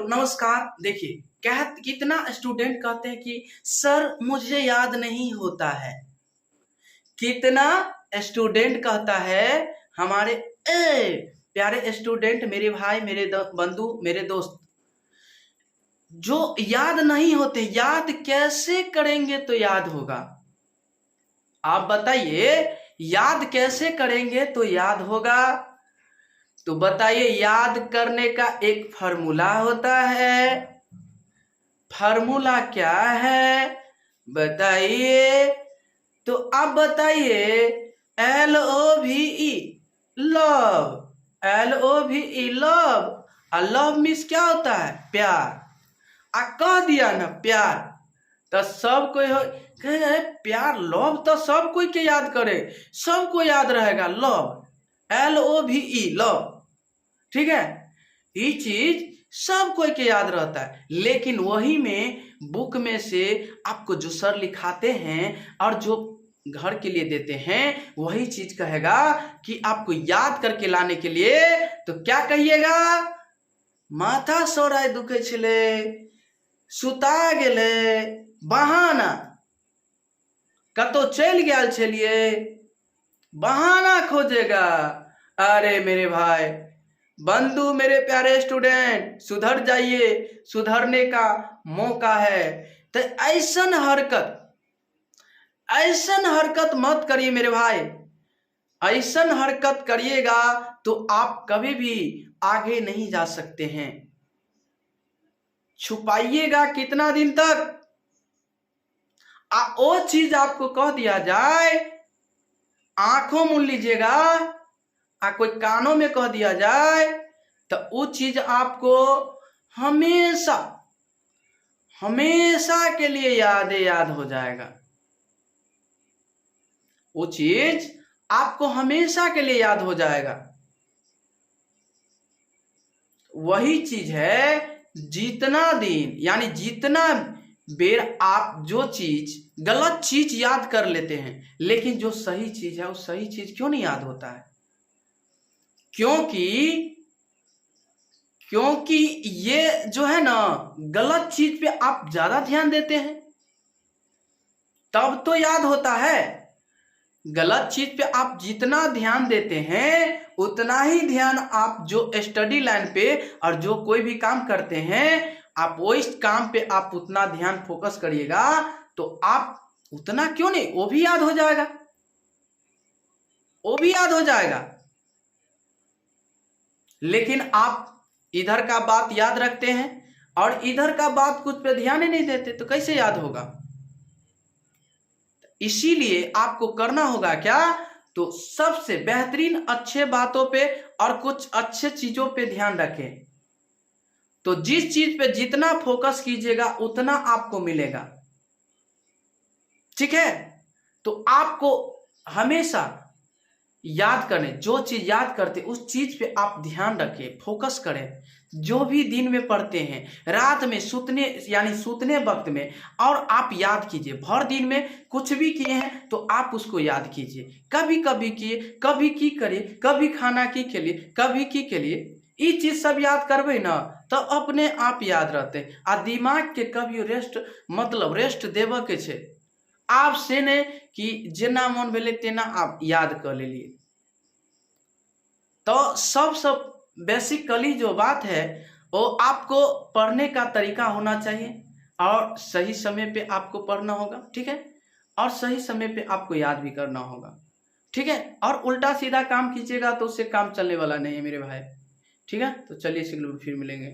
नमस्कार। देखिए कितना स्टूडेंट कहते हैं कि सर मुझे याद नहीं होता है। कितना स्टूडेंट कहता है हमारे प्यारे स्टूडेंट, मेरे भाई, मेरे बंधु, मेरे दोस्त, जो याद नहीं होते, याद कैसे करेंगे तो याद होगा? आप बताइए, याद कैसे करेंगे तो याद होगा? तो बताइए, याद करने का एक फॉर्मूला होता है। फॉर्मूला क्या है बताइए? तो आप बताइए। LOVE, love. LOVE, love. और लव मीन्स क्या होता है? प्यार। आ कह दिया ना प्यार, तो सब कोई हो कहे प्यार, लव तो सब कोई के याद करे, सबको याद रहेगा लव। LOVE, love. ठीक है, ये चीज सब कोई के याद रहता है। लेकिन वही में बुक में से आपको जो सर लिखाते हैं और जो घर के लिए देते हैं, वही चीज कहेगा कि आपको याद करके लाने के लिए। तो क्या कहिएगा? माथा सोराय दुखे छले, सुता गेले, बहाना, कतो चल गया छलिए, बहाना खोजेगा। अरे मेरे भाई बंधु, मेरे प्यारे स्टूडेंट, सुधर जाइए, सुधरने का मौका है। तो ऐसन हरकत मत करिए मेरे भाई। ऐसन हरकत करिएगा तो आप कभी भी आगे नहीं जा सकते हैं। छुपाइएगा कितना दिन तक? वो चीज आपको कह दिया जाए, आंखों मूंद लीजिएगा। कोई कानों में कह दिया जाए तो वो चीज आपको हमेशा हमेशा के लिए याद हो जाएगा। वो चीज आपको हमेशा के लिए याद हो जाएगा। वही चीज है, जितना दिन यानी जितना बेर आप जो चीज, गलत चीज याद कर लेते हैं, लेकिन जो सही चीज है वो सही चीज क्यों नहीं याद होता है? क्योंकि ये जो है ना, गलत चीज पे आप ज्यादा ध्यान देते हैं, तब तो याद होता है। गलत चीज पे आप जितना ध्यान देते हैं, उतना ही ध्यान आप जो स्टडी लाइन पे और जो कोई भी काम करते हैं, आप वो इस काम पे आप उतना ध्यान फोकस करिएगा, तो आप उतना क्यों नहीं, वो भी याद हो जाएगा, वो भी याद हो जाएगा। लेकिन आप इधर का बात याद रखते हैं और इधर का बात कुछ पे ध्यान ही नहीं देते, तो कैसे याद होगा? इसीलिए आपको करना होगा क्या? तो सबसे बेहतरीन अच्छे बातों पे और कुछ अच्छे चीजों पे ध्यान रखें। तो जिस चीज पे जितना फोकस कीजिएगा उतना आपको मिलेगा। ठीक है, तो आपको हमेशा याद करें, जो चीज याद करते उस चीज पे आप ध्यान रखें, फोकस करें। जो भी दिन में पढ़ते हैं, रात में सूतने वक्त में, और आप याद कीजिए। भर दिन में कुछ भी किए हैं तो आप उसको याद कीजिए। कभी कभी किए, कभी की करिए, कभी खाना की के लिए, कभी की के लिए। ये चीज सब याद करबे ना तो अपने आप याद रहते। आ दिमाग के कभी रेस्ट देव के छे। आप से ने कि जेना मन भेले तेना आप याद कर लेलिए। तो सब बेसिकली जो बात है वो आपको पढ़ने का तरीका होना चाहिए, और सही समय पे आपको पढ़ना होगा। ठीक है, और सही समय पे आपको याद भी करना होगा। ठीक है, और उल्टा सीधा काम कीजिएगा तो उससे काम चलने वाला नहीं है मेरे भाई। ठीक है, तो चलिए फिर मिलेंगे।